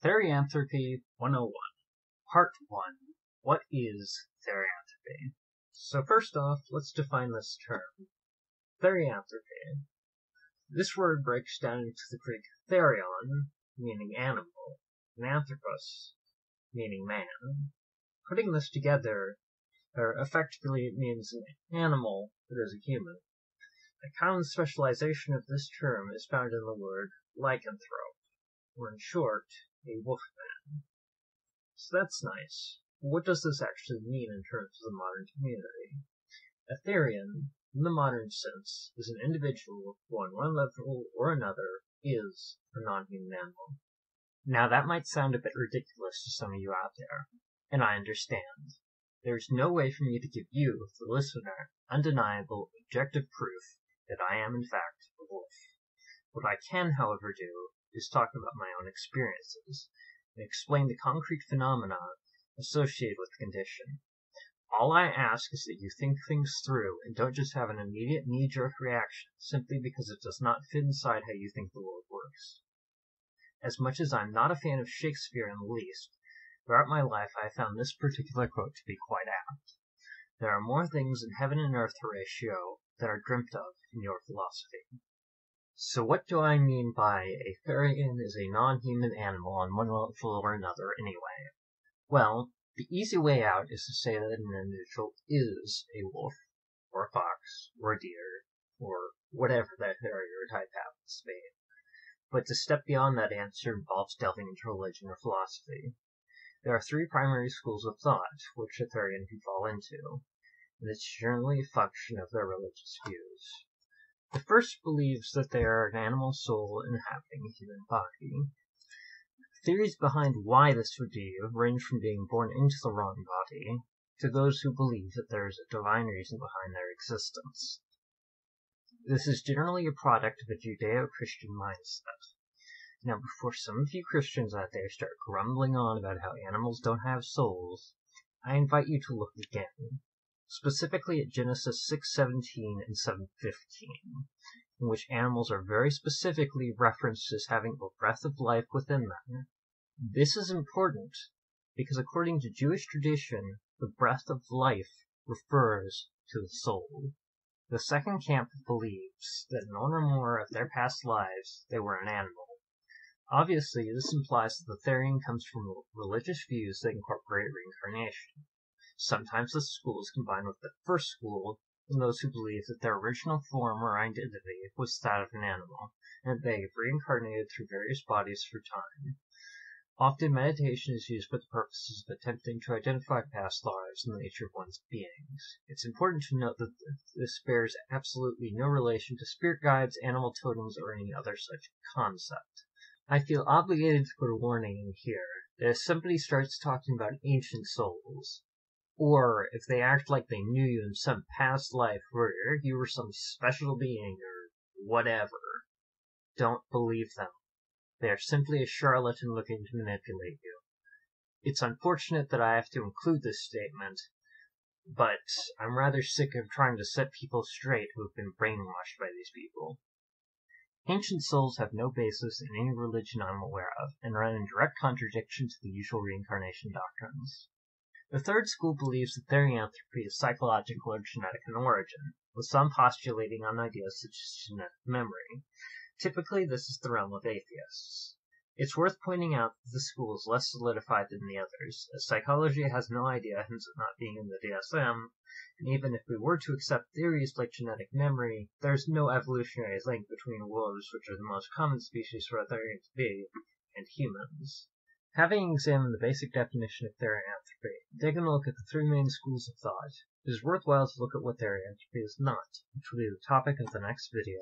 Therianthropy 101, Part 1. What is Therianthropy? So first off, let's define this term. Therianthropy. This word breaks down into the Greek therion, meaning animal, and anthropos, meaning man. Putting this together, effectively it means an animal that is a human. A common specialization of this term is found in the word lycanthrope, or in short, a wolfman. So that's nice. What does this actually mean in terms of the modern community? A Therian, in the modern sense, is an individual who on one level or another is a non-human animal. Now that might sound a bit ridiculous to some of you out there, and I understand. There's no way for me to give you, the listener, undeniable, objective proof that I am in fact a wolf. What I can, however, do is talk about my own experiences and explain the concrete phenomena associated with the condition. All I ask is that you think things through and don't just have an immediate knee-jerk reaction simply because it does not fit inside how you think the world works. As much as I'm not a fan of Shakespeare in the least, throughout my life I have found this particular quote to be quite apt. There are more things in heaven and earth, Horatio, that are dreamt of in your philosophy. So what do I mean by a Therian is a non-human animal on one level or another anyway? Well, the easy way out is to say that an individual is a wolf, or a fox, or a deer, or whatever that terrier type happens to be. But to step beyond that answer involves delving into religion or philosophy. There are three primary schools of thought which a Therian can fall into, and it's generally a function of their religious views. The first believes that they are an animal soul inhabiting a human body. Theories behind why this would be range from being born into the wrong body to those who believe that there is a divine reason behind their existence. This is generally a product of a Judeo-Christian mindset. Now, before some of you Christians out there start grumbling on about how animals don't have souls, I invite you to look again, specifically at Genesis 6:17 and 7:15, in which animals are very specifically referenced as having a breath of life within them. This is important because according to Jewish tradition, the breath of life refers to the soul. The second camp believes that in one or more of their past lives they were an animal. Obviously, this implies that the Therian comes from religious views that incorporate reincarnation. Sometimes this school is combined with the first school, and those who believe that their original form or identity was that of an animal, and that they have reincarnated through various bodies through time. Often meditation is used for the purposes of attempting to identify past lives and the nature of one's beings. It's important to note that this bears absolutely no relation to spirit guides, animal totems, or any other such concept. I feel obligated to put a warning in here that if somebody starts talking about ancient souls, or if they act like they knew you in some past life where you were some special being or whatever, don't believe them. They are simply a charlatan looking to manipulate you. It's unfortunate that I have to include this statement, but I'm rather sick of trying to set people straight who have been brainwashed by these people. Ancient souls have no basis in any religion I'm aware of, and run in direct contradiction to the usual reincarnation doctrines. The third school believes that Therianthropy is psychological or genetic in origin, with some postulating on ideas such as genetic memory. Typically, this is the realm of atheists. It's worth pointing out that this school is less solidified than the others, as psychology has no idea, hence it not being in the DSM, and even if we were to accept theories like genetic memory, there's no evolutionary link between wolves, which are the most common species for a Therian to be, and humans. Having examined the basic definition of Therianthropy, taking a look at the three main schools of thought, it is worthwhile to look at what Therianthropy is not, which will be the topic of the next video.